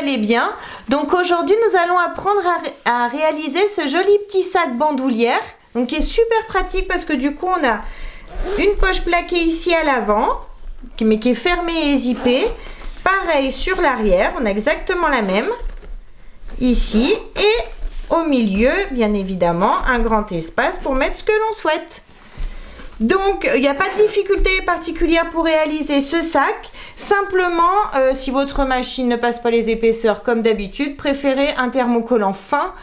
allez bien. Donc aujourd'hui nous allons apprendre à réaliser ce joli petit sac bandoulière, donc qui est super pratique parce que du coup on a une poche plaquée ici à l'avant, mais qui est fermée et zippée. Pareil sur l'arrière, on a exactement la même ici, et au milieu bien évidemment un grand espace pour mettre ce que l'on souhaite. Donc il n'y a pas de difficulté particulière pour réaliser ce sac. Simplement, si votre machine ne passe pas les épaisseurs comme d'habitude, préférez un thermocollant fin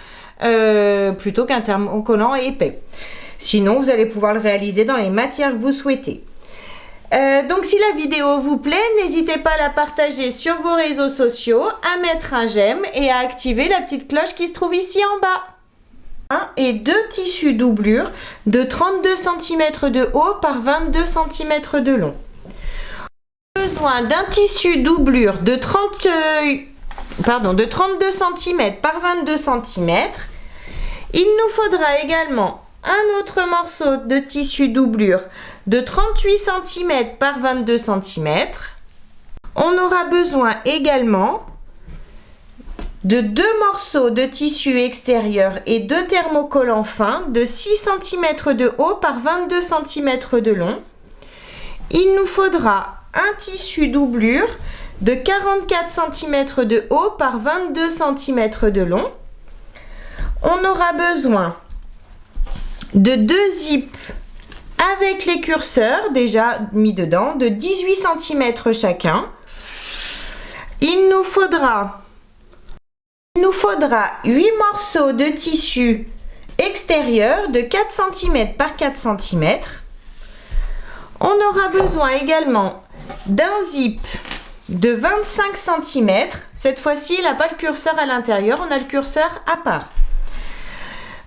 plutôt qu'un thermocollant épais. Sinon, vous allez pouvoir le réaliser dans les matières que vous souhaitez. Donc si la vidéo vous plaît, n'hésitez pas à la partager sur vos réseaux sociaux, à mettre un j'aime et à activer la petite cloche qui se trouve ici en bas. Et deux tissus doublure de 32 cm de haut par 22 cm de long. On a besoin d'un tissu doublure de 32 cm par 22 cm. Il nous faudra également un autre morceau de tissu doublure de 38 cm par 22 cm. On aura besoin également de deux morceaux de tissu extérieur et deux thermocollants fins de 6 cm de haut par 22 cm de long. Il nous faudra un tissu doublure de 44 cm de haut par 22 cm de long. On aura besoin de deux zips avec les curseurs déjà mis dedans de 18 cm chacun. Il nous faudra 8 morceaux de tissu extérieur de 4 cm par 4 cm. On aura besoin également d'un zip de 25 cm. Cette fois-ci, il n'a pas le curseur à l'intérieur, on a le curseur à part.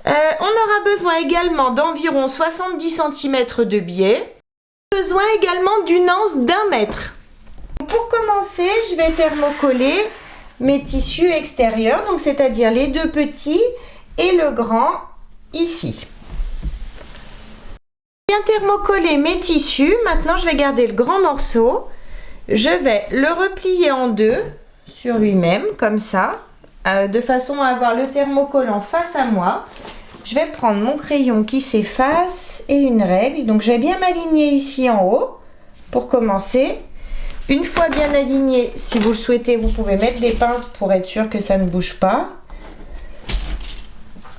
On aura besoin également d'environ 70 cm de biais. Besoin également d'une anse d'1 mètre. Pour commencer, je vais thermocoller mes tissus extérieurs, donc c'est-à-dire les deux petits et le grand ici. Bien thermocoller mes tissus. Maintenant, je vais garder le grand morceau. Je vais le replier en deux sur lui-même, comme ça, de façon à avoir le thermocollant face à moi. Je vais prendre mon crayon qui s'efface et une règle. Donc, je vais bien m'aligner ici en haut pour commencer. Une fois bien aligné, si vous le souhaitez, vous pouvez mettre des pinces pour être sûr que ça ne bouge pas.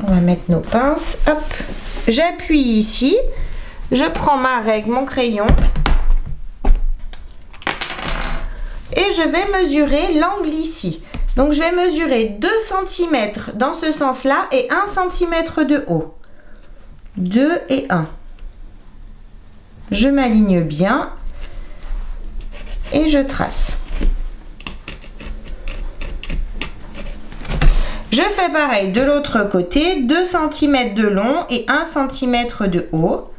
On va mettre nos pinces. Hop, j'appuie ici. Je prends ma règle, mon crayon. Et je vais mesurer l'angle ici. Donc, je vais mesurer 2 cm dans ce sens-là et 1 cm de haut. 2 et 1. Je m'aligne bien. Et je trace. Je fais pareil de l'autre côté, 2 cm de long et 1 cm de haut.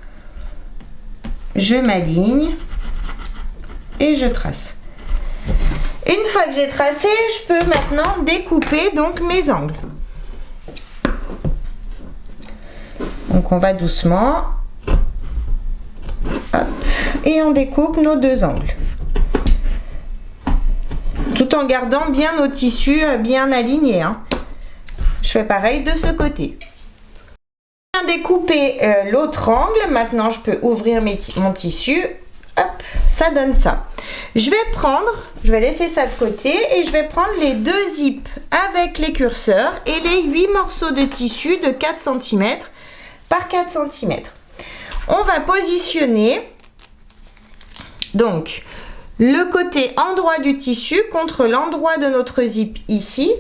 Je m'aligne et je trace. Une fois que j'ai tracé, je peux maintenant découper donc mes angles. Donc on va doucement. Hop, et on découpe nos deux angles. Tout en gardant bien nos tissus bien alignés. Je fais pareil de ce côté. Bien découper l'autre angle. Maintenant, je peux ouvrir mon tissu. Hop, ça donne ça. Je vais laisser ça de côté et je vais prendre les deux zips avec les curseurs et les 8 morceaux de tissu de 4 cm par 4 cm. On va positionner donc le côté endroit du tissu contre l'endroit de notre zip ici.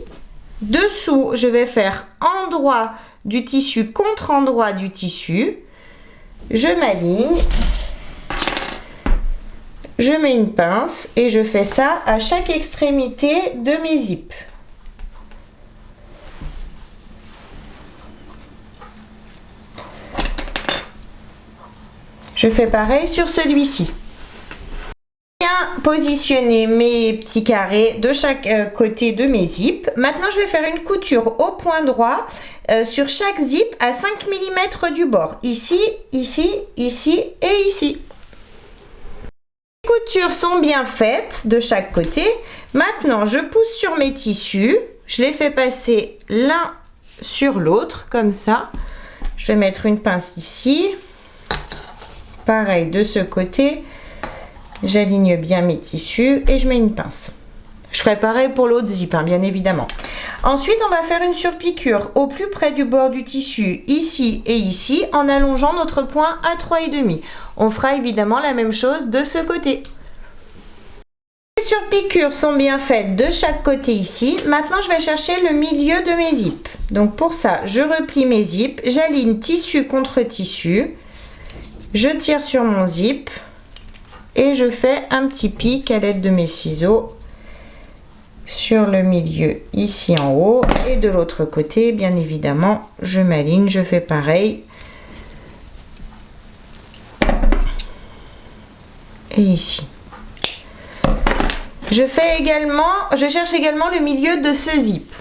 Dessous, je vais faire endroit du tissu contre endroit du tissu. Je m'aligne. Je mets une pince et je fais ça à chaque extrémité de mes zips. Je fais pareil sur celui-ci. Positionner mes petits carrés de chaque côté de mes zips. Maintenant, je vais faire une couture au point droit sur chaque zip à 5 mm du bord. Ici, ici, ici et ici. Les coutures sont bien faites de chaque côté. Maintenant, je pousse sur mes tissus. Je les fais passer l'un sur l'autre, comme ça. Je vais mettre une pince ici. Pareil de ce côté. J'aligne bien mes tissus et je mets une pince. Je ferai pareil pour l'autre zip, hein, bien évidemment. Ensuite, on va faire une surpiqûre au plus près du bord du tissu, ici et ici, en allongeant notre point à 3,5. On fera évidemment la même chose de ce côté. Les surpiqûres sont bien faites de chaque côté ici. Maintenant, je vais chercher le milieu de mes zips. Donc pour ça, je replie mes zips, j'aligne tissu contre tissu, je tire sur mon zip et je fais un petit pic à l'aide de mes ciseaux sur le milieu ici en haut, et de l'autre côté bien évidemment je m'aligne, je fais pareil, et ici je cherche également le milieu de ce zip.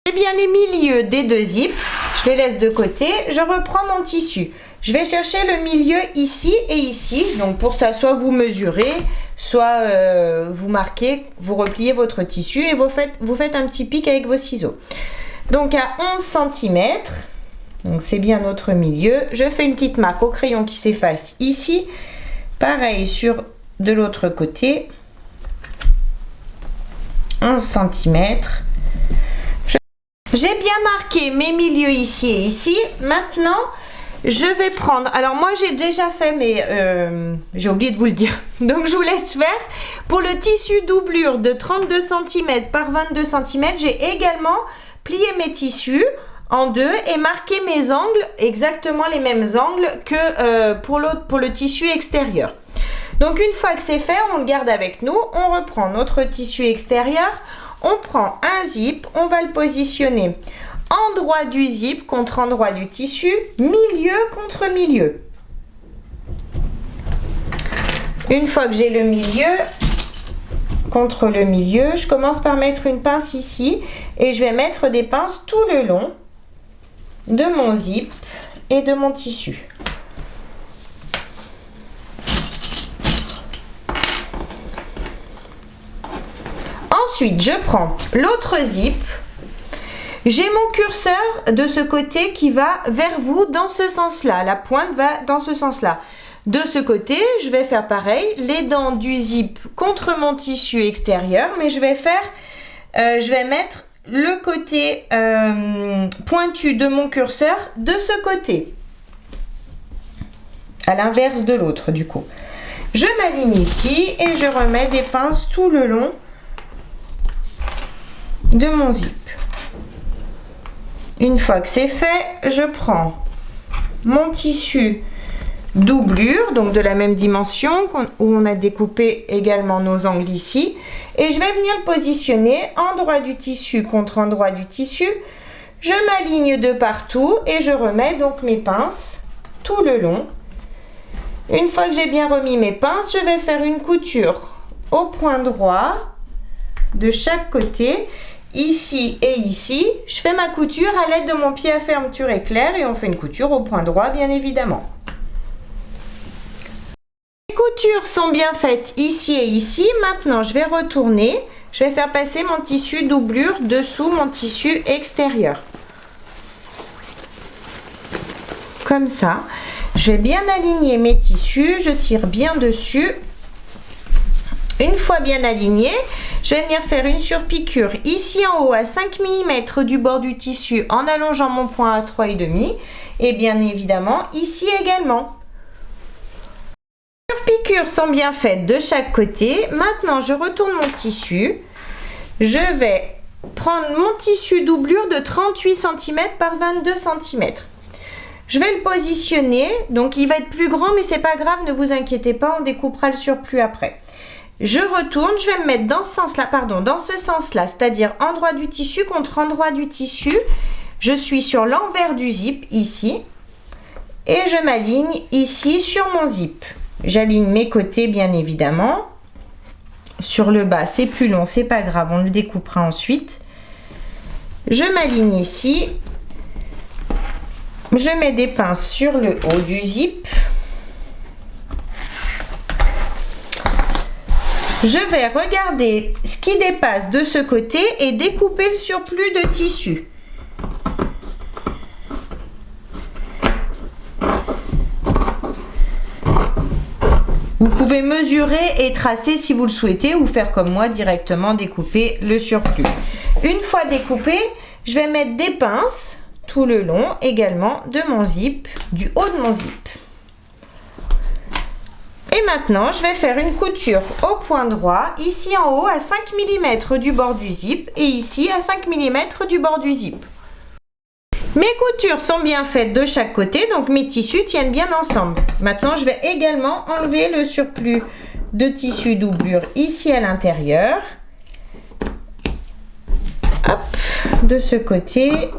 Et bien les milieux des deux zips, je les laisse de côté, je reprends mon tissu. Je vais chercher le milieu ici et ici. Donc pour ça, soit vous mesurez, soit vous marquez, vous repliez votre tissu et vous faites un petit pic avec vos ciseaux. Donc à 11 cm, donc c'est bien notre milieu, je fais une petite marque au crayon qui s'efface ici. Pareil sur de l'autre côté, 11 cm. J'ai bien marqué mes milieux ici et ici. Maintenant, je vais prendre, alors moi j'ai déjà fait, mais j'ai oublié de vous le dire, donc je vous laisse faire. Pour le tissu doublure de 32 cm par 22 cm, j'ai également plié mes tissus en deux et marqué mes angles, exactement les mêmes angles que pour le tissu extérieur. Donc une fois que c'est fait, on le garde avec nous, on reprend notre tissu extérieur, on prend un zip, on va le positionner endroit du zip contre endroit du tissu, milieu contre milieu. Une fois que j'ai le milieu contre le milieu, je commence par mettre une pince ici et je vais mettre des pinces tout le long de mon zip et de mon tissu. Ensuite, je prends l'autre zip. J'ai mon curseur de ce côté qui va vers vous dans ce sens-là. La pointe va dans ce sens-là. De ce côté, je vais faire pareil. Les dents du zip contre mon tissu extérieur. Mais je vais mettre le côté pointu de mon curseur de ce côté. À l'inverse de l'autre du coup. Je m'aligne ici et je remets des pinces tout le long de mon zip. Une fois que c'est fait, je prends mon tissu doublure, donc de la même dimension, où on a découpé également nos angles ici, et je vais venir le positionner endroit du tissu contre endroit du tissu. Je m'aligne de partout et je remets donc mes pinces tout le long. Une fois que j'ai bien remis mes pinces, je vais faire une couture au point droit de chaque côté. Ici et ici, je fais ma couture à l'aide de mon pied à fermeture éclair et on fait une couture au point droit bien évidemment. Les coutures sont bien faites ici et ici. Maintenant, je vais retourner. Je vais faire passer mon tissu doublure dessous mon tissu extérieur. Comme ça. Je vais bien aligner mes tissus. Je tire bien dessus. Une fois bien aligné, je vais venir faire une surpiqûre ici en haut à 5 mm du bord du tissu en allongeant mon point à 3,5 et bien évidemment ici également. Les surpiqûres sont bien faites de chaque côté. Maintenant, je retourne mon tissu. Je vais prendre mon tissu doublure de 38 cm par 22 cm. Je vais le positionner, donc il va être plus grand mais c'est pas grave, ne vous inquiétez pas, on découpera le surplus après. Je retourne, je vais me mettre dans ce sens-là, dans ce sens-là, c'est-à-dire endroit du tissu contre endroit du tissu. Je suis sur l'envers du zip, ici, et je m'aligne ici sur mon zip. J'aligne mes côtés, bien évidemment. Sur le bas, c'est plus long, c'est pas grave, on le découpera ensuite. Je m'aligne ici. Je mets des pinces sur le haut du zip. Je vais regarder ce qui dépasse de ce côté et découper le surplus de tissu. Vous pouvez mesurer et tracer si vous le souhaitez ou faire comme moi, directement découper le surplus. Une fois découpé, je vais mettre des pinces tout le long également de mon zip, du haut de mon zip. Et maintenant, je vais faire une couture au point droit, ici en haut à 5 mm du bord du zip et ici à 5 mm du bord du zip. Mes coutures sont bien faites de chaque côté, donc mes tissus tiennent bien ensemble. Maintenant, je vais également enlever le surplus de tissu doublure ici à l'intérieur. Hop, de ce côté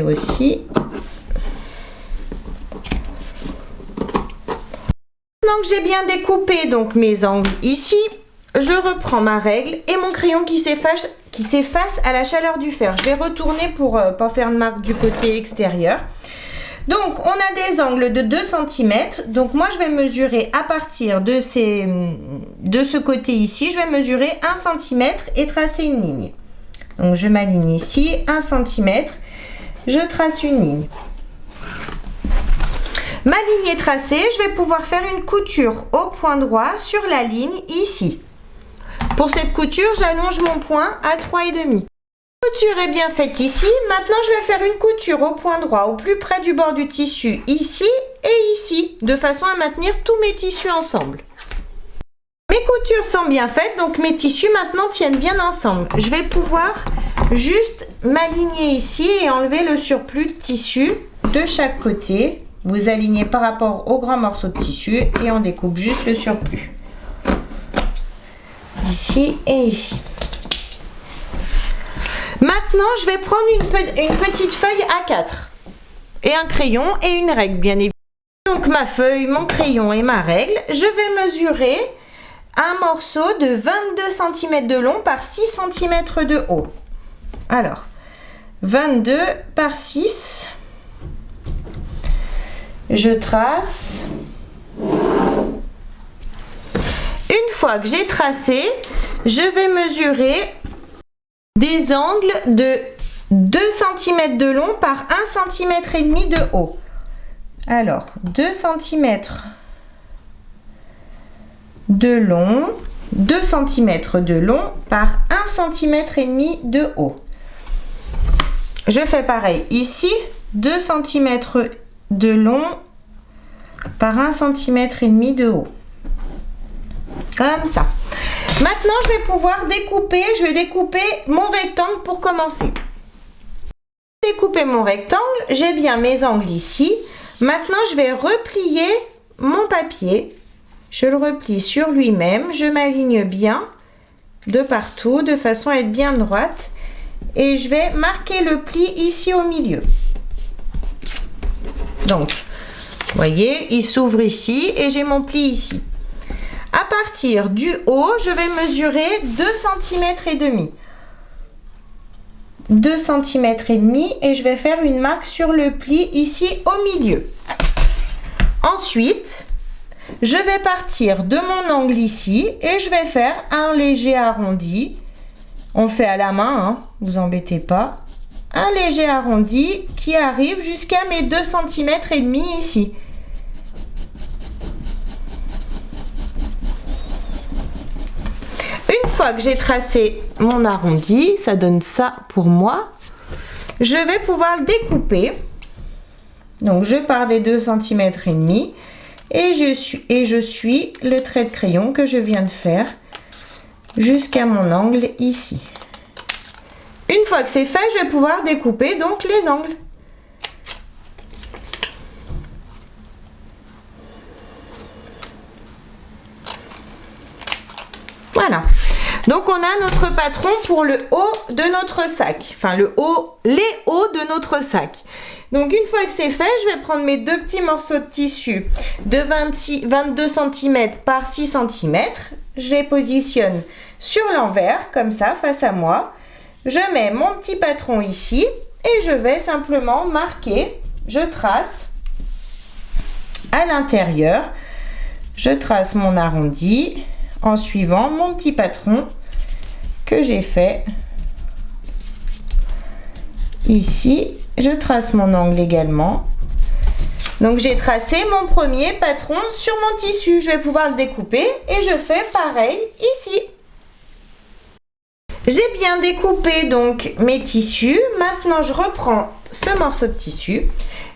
aussi. Maintenant que j'ai bien découpé donc mes angles ici, je reprends ma règle et mon crayon qui s'efface à la chaleur du fer. Je vais retourner pour pas faire de marque du côté extérieur. Donc on a des angles de 2 cm. Donc moi je vais mesurer à partir de ce côté ici, je vais mesurer 1 cm et tracer une ligne. Donc je m'aligne ici, 1 cm, je trace une ligne. Ma ligne est tracée, je vais pouvoir faire une couture au point droit sur la ligne ici. Pour cette couture, j'allonge mon point à 3,5. La couture est bien faite ici. Maintenant, je vais faire une couture au point droit, au plus près du bord du tissu, ici et ici, de façon à maintenir tous mes tissus ensemble. Mes coutures sont bien faites, donc mes tissus maintenant tiennent bien ensemble. Je vais pouvoir juste m'aligner ici et enlever le surplus de tissu de chaque côté. Vous alignez par rapport au grand morceau de tissu et on découpe juste le surplus. Ici et ici. Maintenant, je vais prendre une petite feuille A4 et un crayon et une règle, bien évidemment. Donc ma feuille, mon crayon et ma règle, je vais mesurer un morceau de 22 cm de long par 6 cm de haut. Alors, 22 par 6. Je trace. Une fois que j'ai tracé, je vais mesurer des angles de 2 cm de long par 1 cm et demi de haut. Alors, 2 cm de long, 2 cm de long par 1 cm et demi de haut. Je fais pareil ici, 2 cm de long par 1 cm et demi de haut. Comme ça. Maintenant, je vais pouvoir découper. Je vais découper mon rectangle pour commencer. Découper mon rectangle, j'ai bien mes angles ici. Maintenant, je vais replier mon papier. Je le replie sur lui-même. Je m'aligne bien de partout de façon à être bien droite. Et je vais marquer le pli ici au milieu. Donc, vous voyez, il s'ouvre ici et j'ai mon pli ici. À partir du haut, je vais mesurer 2 cm et demi. 2 cm et demi et je vais faire une marque sur le pli ici au milieu. Ensuite, je vais partir de mon angle ici et je vais faire un léger arrondi. On le fait à la main, hein, vous embêtez pas. Un léger arrondi qui arrive jusqu'à mes 2 cm et demi ici. Une fois que j'ai tracé mon arrondi, ça donne ça pour moi. Je vais pouvoir le découper. Donc je pars des 2 cm et demi et je suis le trait de crayon que je viens de faire jusqu'à mon angle ici. Une fois que c'est fait, je vais pouvoir découper donc les angles. Voilà. Donc on a notre patron pour le haut de notre sac. Enfin les hauts de notre sac. Donc une fois que c'est fait, je vais prendre mes deux petits morceaux de tissu de 22 cm par 6 cm. Je les positionne sur l'envers, comme ça, face à moi. Je mets mon petit patron ici et je vais simplement marquer, je trace à l'intérieur Je trace mon arrondi en suivant mon petit patron que j'ai fait ici. Je trace mon angle également. Donc j'ai tracé mon premier patron sur mon tissu. Je vais pouvoir le découper et je fais pareil ici. J'ai bien découpé donc mes tissus. Maintenant je reprends ce morceau de tissu.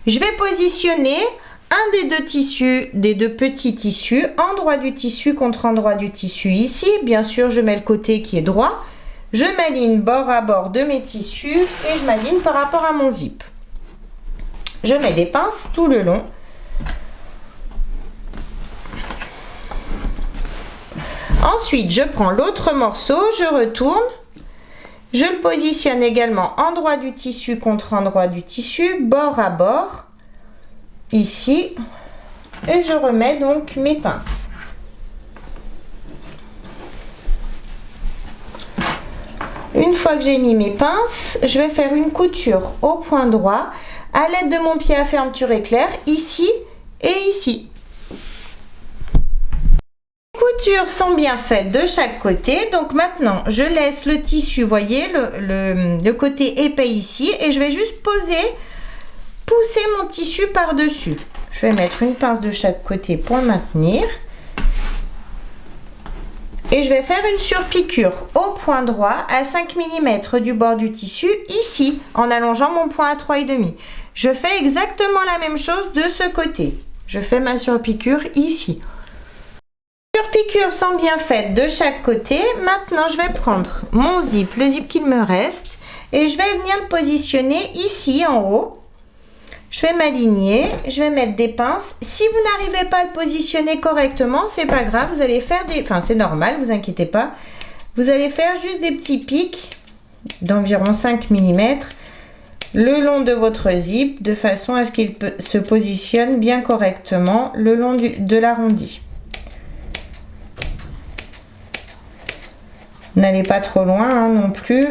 Je vais positionner un des deux tissus, des deux petits tissus, endroit du tissu contre endroit du tissu ici. Bien sûr, je mets le côté qui est droit. Je m'aligne bord à bord de mes tissus et je m'aligne par rapport à mon zip. Je mets des pinces tout le long. Ensuite, je prends l'autre morceau, je retourne. Je le positionne également endroit du tissu contre endroit du tissu, bord à bord, ici. Et je remets donc mes pinces. Une fois que j'ai mis mes pinces, je vais faire une couture au point droit à l'aide de mon pied à fermeture éclair, ici et ici. Les coutures sont bien faites de chaque côté, donc maintenant je laisse le tissu, voyez le côté épais ici, et je vais juste pousser mon tissu par-dessus. Je vais mettre une pince de chaque côté pour le maintenir. Et je vais faire une surpiqûre au point droit à 5 mm du bord du tissu ici, en allongeant mon point à 3,5. Je fais exactement la même chose de ce côté. Je fais ma surpiqûre ici. Les surpiqûres sont bien faites de chaque côté. Maintenant, je vais prendre mon zip, le zip qu'il me reste, et je vais venir le positionner ici en haut. Je vais m'aligner, je vais mettre des pinces. Si vous n'arrivez pas à le positionner correctement, c'est pas grave, vous allez faire des... Enfin, c'est normal, vous inquiétez pas. Vous allez faire juste des petits pics d'environ 5 mm le long de votre zip, de façon à ce qu'il se positionne bien correctement le long de l'arrondi. N'allez pas trop loin hein, non plus.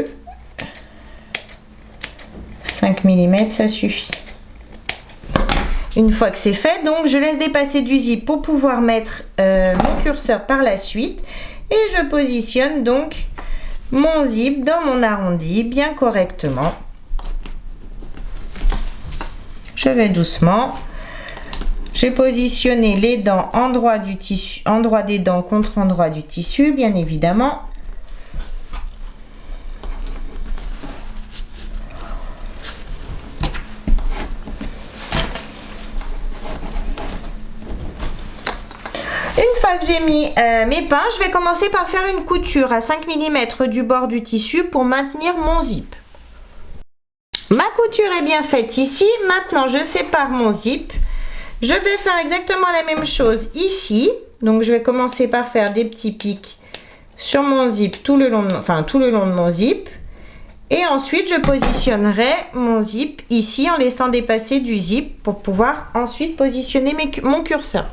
5 mm, ça suffit. Une fois que c'est fait, donc je laisse dépasser du zip pour pouvoir mettre mon curseur par la suite. Et je positionne donc mon zip dans mon arrondi bien correctement. Je vais doucement. J'ai positionné les dents endroit du tissu, endroit des dents contre endroit du tissu, bien évidemment. Une fois que j'ai mis mes pinces, je vais commencer par faire une couture à 5 mm du bord du tissu pour maintenir mon zip. Ma couture est bien faite ici. Maintenant, je sépare mon zip. Je vais faire exactement la même chose ici. Donc, je vais commencer par faire des petits pics sur mon zip tout le long de mon zip. Et ensuite, je positionnerai mon zip ici en laissant dépasser du zip pour pouvoir ensuite positionner mon curseur.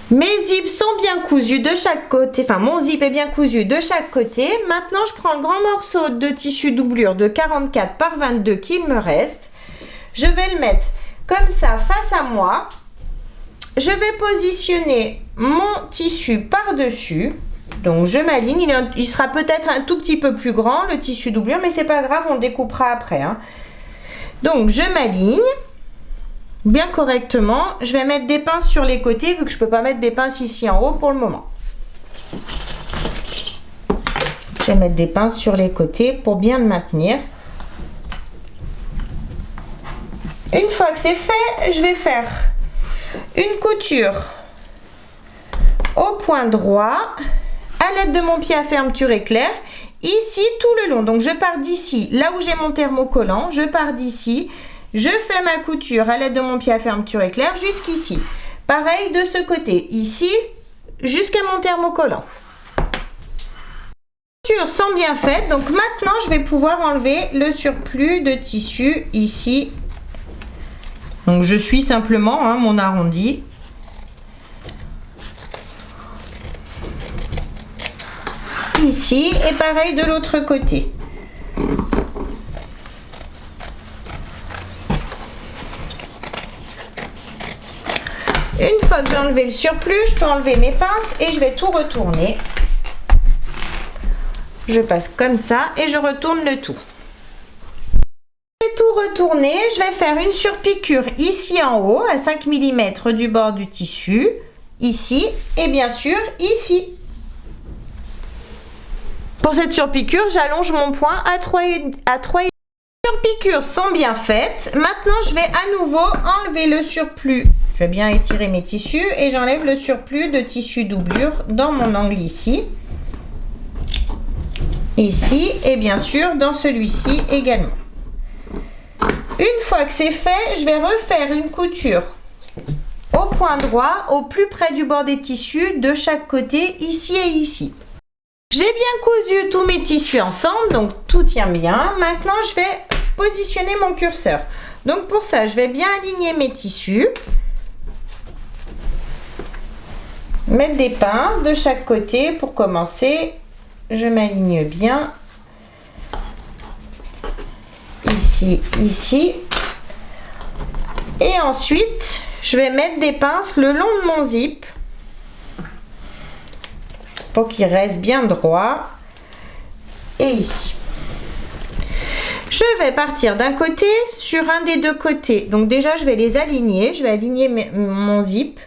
Mes zips sont bien cousus de chaque côté, enfin mon zip est bien cousu de chaque côté. Maintenant, je prends le grand morceau de tissu doublure de 44 par 22 qu'il me reste. Je vais le mettre comme ça face à moi. Je vais positionner mon tissu par-dessus. Donc je m'aligne, il sera peut-être un tout petit peu plus grand le tissu doublure, mais c'est pas grave, on le découpera après. Hein. Donc je m'aligne bien correctement. Je vais mettre des pinces sur les côtés vu que je peux pas mettre des pinces ici en haut pour le moment. Je vais mettre des pinces sur les côtés pour bien le maintenir. Une fois que c'est fait, je vais faire une couture au point droit à l'aide de mon pied à fermeture éclair ici tout le long. Donc je pars d'ici, là où j'ai mon thermocollant, je pars d'ici. Je fais ma couture à l'aide de mon pied à fermeture éclair jusqu'ici. Pareil de ce côté, ici jusqu'à mon thermocollant. Les coutures sont bien faites, donc maintenant je vais pouvoir enlever le surplus de tissu ici. Donc je suis simplement mon arrondi. Ici et pareil de l'autre côté. Une fois que j'ai enlevé le surplus, je peux enlever mes pinces et je vais tout retourner. Je passe comme ça et je retourne le tout. J'ai tout retourné, je vais faire une surpiqûre ici en haut à 5 mm du bord du tissu, ici et bien sûr ici. Pour cette surpiqûre, j'allonge mon point à 3. Les surpiqûres sont bien faites. Maintenant, je vais à nouveau enlever le surplus. Je vais bien étirer mes tissus et j'enlève le surplus de tissu doublure dans mon angle ici. Ici et bien sûr dans celui-ci également. Une fois que c'est fait, je vais refaire une couture au point droit, au plus près du bord des tissus, de chaque côté, ici et ici. J'ai bien cousu tous mes tissus ensemble, donc tout tient bien. Maintenant, je vais positionner mon curseur. Donc pour ça, je vais bien aligner mes tissus. Mettre des pinces de chaque côté pour commencer. Je m'aligne bien. Ici, ici. Et ensuite, je vais mettre des pinces le long de mon zip pour qu'il reste bien droit. Et ici. Je vais partir d'un côté sur un des deux côtés. Donc déjà, je vais les aligner. Je vais aligner mon zip.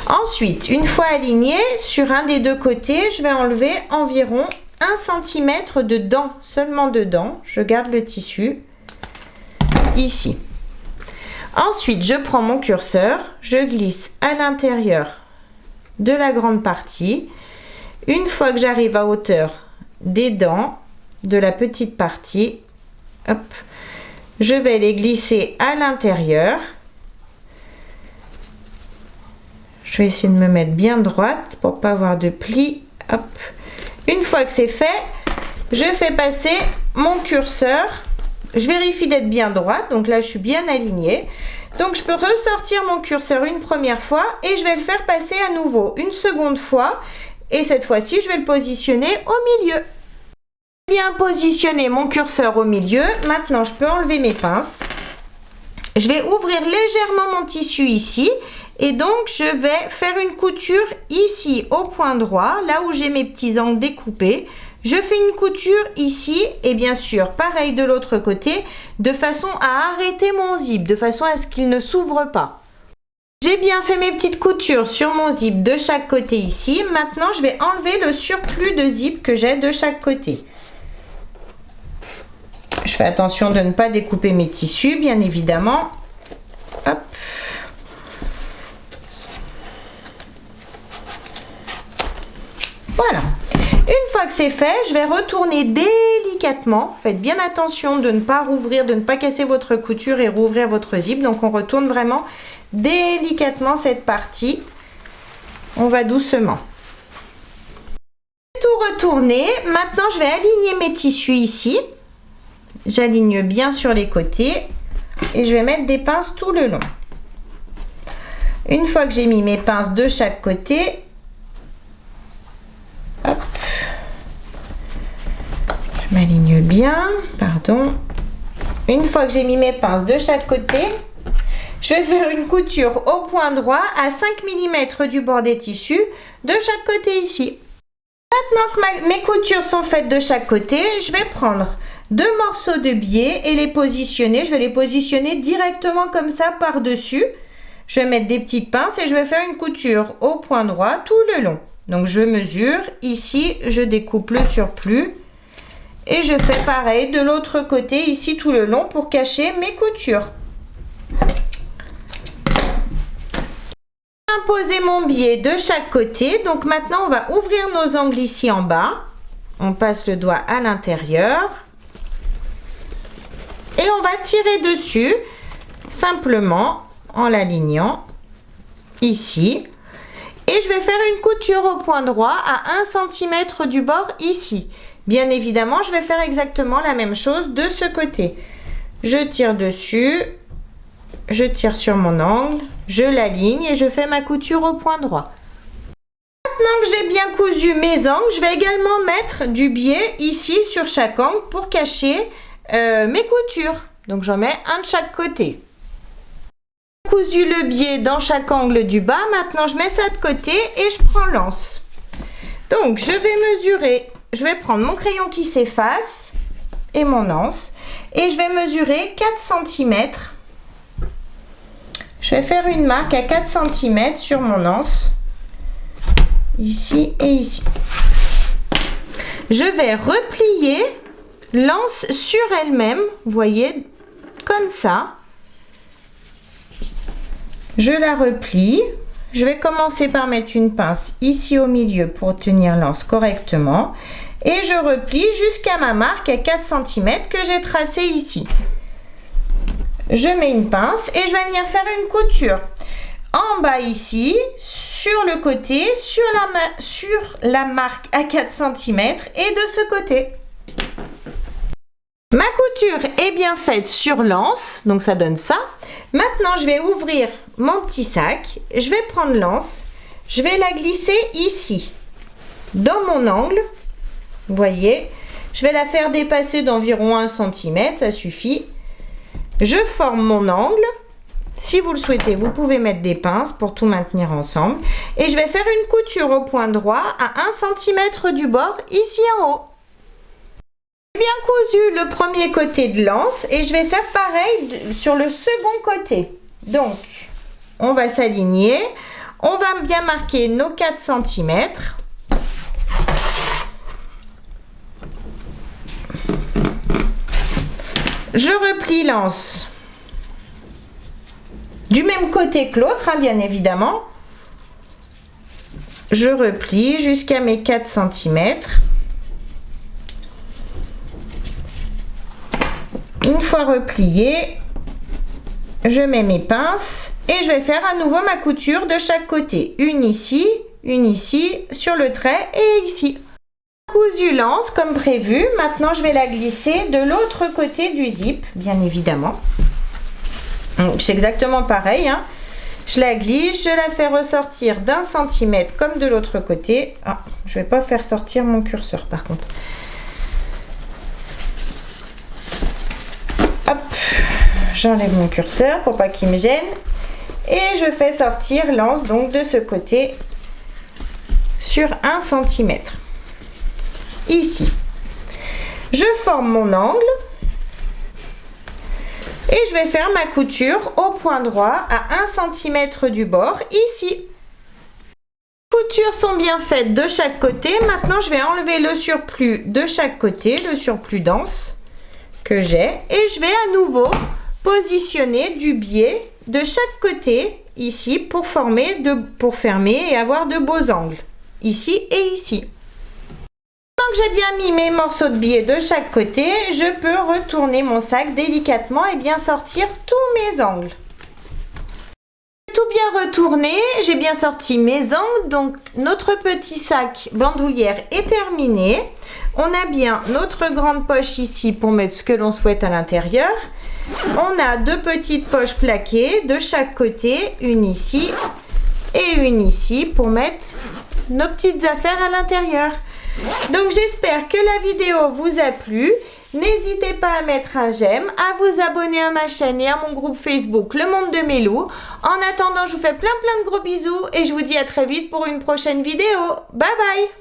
Ensuite, une fois aligné sur un des deux côtés, je vais enlever environ 1 cm dedans, seulement dedans. Je garde le tissu ici. Ensuite, je prends mon curseur, je glisse à l'intérieur de la grande partie. Une fois que j'arrive à hauteur des dents de la petite partie, hop, je vais les glisser à l'intérieur. Je vais essayer de me mettre bien droite pour pas avoir de plis. Hop. Une fois que c'est fait, je fais passer mon curseur. Je vérifie d'être bien droite. Donc là, je suis bien alignée. Donc je peux ressortir mon curseur une première fois et je vais le faire passer à nouveau une seconde fois. Et cette fois-ci, je vais le positionner au milieu. J'ai bien positionné mon curseur au milieu. Maintenant, je peux enlever mes pinces. Je vais ouvrir légèrement mon tissu ici. Et donc, je vais faire une couture ici au point droit, là où j'ai mes petits angles découpés. Je fais une couture ici et bien sûr, pareil de l'autre côté, de façon à arrêter mon zip, de façon à ce qu'il ne s'ouvre pas. J'ai bien fait mes petites coutures sur mon zip de chaque côté ici. Maintenant, je vais enlever le surplus de zip que j'ai de chaque côté. Je fais attention de ne pas découper mes tissus, bien évidemment. Hop. Voilà. Une fois que c'est fait, je vais retourner délicatement. Faites bien attention de ne pas rouvrir, de ne pas casser votre couture et rouvrir votre zip. Donc on retourne vraiment délicatement cette partie. On va doucement. Tout retourné. Maintenant, je vais aligner mes tissus ici. J'aligne bien sur les côtés et je vais mettre des pinces tout le long. Une fois que j'ai mis mes pinces de chaque côté, hop, je m'aligne bien, pardon. Une fois que j'ai mis mes pinces de chaque côté, je vais faire une couture au point droit à 5 mm du bord des tissus de chaque côté ici. Maintenant que mes coutures sont faites de chaque côté, je vais prendre 2 morceaux de biais et les positionner. Je vais les positionner directement comme ça par-dessus. Je vais mettre des petites pinces et je vais faire une couture au point droit tout le long. Donc je mesure, ici je découpe le surplus et je fais pareil de l'autre côté ici tout le long pour cacher mes coutures. Poser mon biais de chaque côté. Donc maintenant on va ouvrir nos angles ici en bas. On passe le doigt à l'intérieur et on va tirer dessus simplement en l'alignant ici. Et je vais faire une couture au point droit à 1 cm du bord ici. Bien évidemment, je vais faire exactement la même chose de ce côté. Je tire dessus, je tire sur mon angle, je l'aligne et je fais ma couture au point droit. Maintenant que j'ai bien cousu mes angles, je vais également mettre du biais ici sur chaque angle pour cacher mes coutures. Donc j'en mets un de chaque côté. Cousu le biais dans chaque angle du bas. Maintenant je mets ça de côté et je prends l'anse. Donc je vais mesurer. Je vais prendre mon crayon qui s'efface et mon anse. Et je vais mesurer 4 cm. Je vais faire une marque à 4 cm sur mon anse. Ici et ici. Je vais replier l'anse sur elle-même, vous voyez, comme ça. Je la replie. Je vais commencer par mettre une pince ici au milieu pour tenir l'anse correctement. Et je replie jusqu'à ma marque à 4 cm que j'ai tracée ici. Je mets une pince et je vais venir faire une couture. En bas ici, sur le côté, sur la marque à 4 cm et de ce côté. Ma couture est bien faite sur l'anse, donc ça donne ça. Maintenant, je vais ouvrir mon petit sac. Je vais prendre l'anse. Je vais la glisser ici, dans mon angle. Vous voyez, je vais la faire dépasser d'environ 1 cm, ça suffit. Je forme mon angle. Si vous le souhaitez, vous pouvez mettre des pinces pour tout maintenir ensemble. Et je vais faire une couture au point droit à 1 cm du bord, ici en haut. J'ai bien cousu le premier côté de l'anse et je vais faire pareil sur le second côté. Donc, on va s'aligner. On va bien marquer nos 4 cm. Je replie l'anse du même côté que l'autre, hein, bien évidemment. Je replie jusqu'à mes 4 cm. Une fois replié, je mets mes pinces et je vais faire à nouveau ma couture de chaque côté. Une ici, sur le trait et ici. Cousu l'anse comme prévu. Maintenant, je vais la glisser de l'autre côté du zip, bien évidemment. C'est exactement pareil, hein. Je la glisse, je la fais ressortir d'1 cm comme de l'autre côté. Ah, je vais pas faire sortir mon curseur par contre. Hop, j'enlève mon curseur pour pas qu'il me gêne. Et je fais sortir l'anse donc de ce côté sur 1 cm. Ici. Je forme mon angle. Et je vais faire ma couture au point droit à 1 cm du bord, ici. Les coutures sont bien faites de chaque côté. Maintenant, je vais enlever le surplus de chaque côté, le surplus dense que j'ai. Et je vais à nouveau positionner du biais de chaque côté, ici, pour fermer et avoir de beaux angles. Ici et ici. Maintenant que j'ai bien mis mes morceaux de biais de chaque côté, je peux retourner mon sac délicatement et bien sortir tous mes angles. Tout bien retourné, j'ai bien sorti mes angles, donc notre petit sac bandoulière est terminé. On a bien notre grande poche ici pour mettre ce que l'on souhaite à l'intérieur. On a 2 petites poches plaquées de chaque côté, une ici et une ici pour mettre nos petites affaires à l'intérieur. Donc j'espère que la vidéo vous a plu. N'hésitez pas à mettre un j'aime, à vous abonner à ma chaîne et à mon groupe Facebook Le Monde de Mélou. En attendant, je vous fais plein de gros bisous et je vous dis à très vite pour une prochaine vidéo. Bye bye!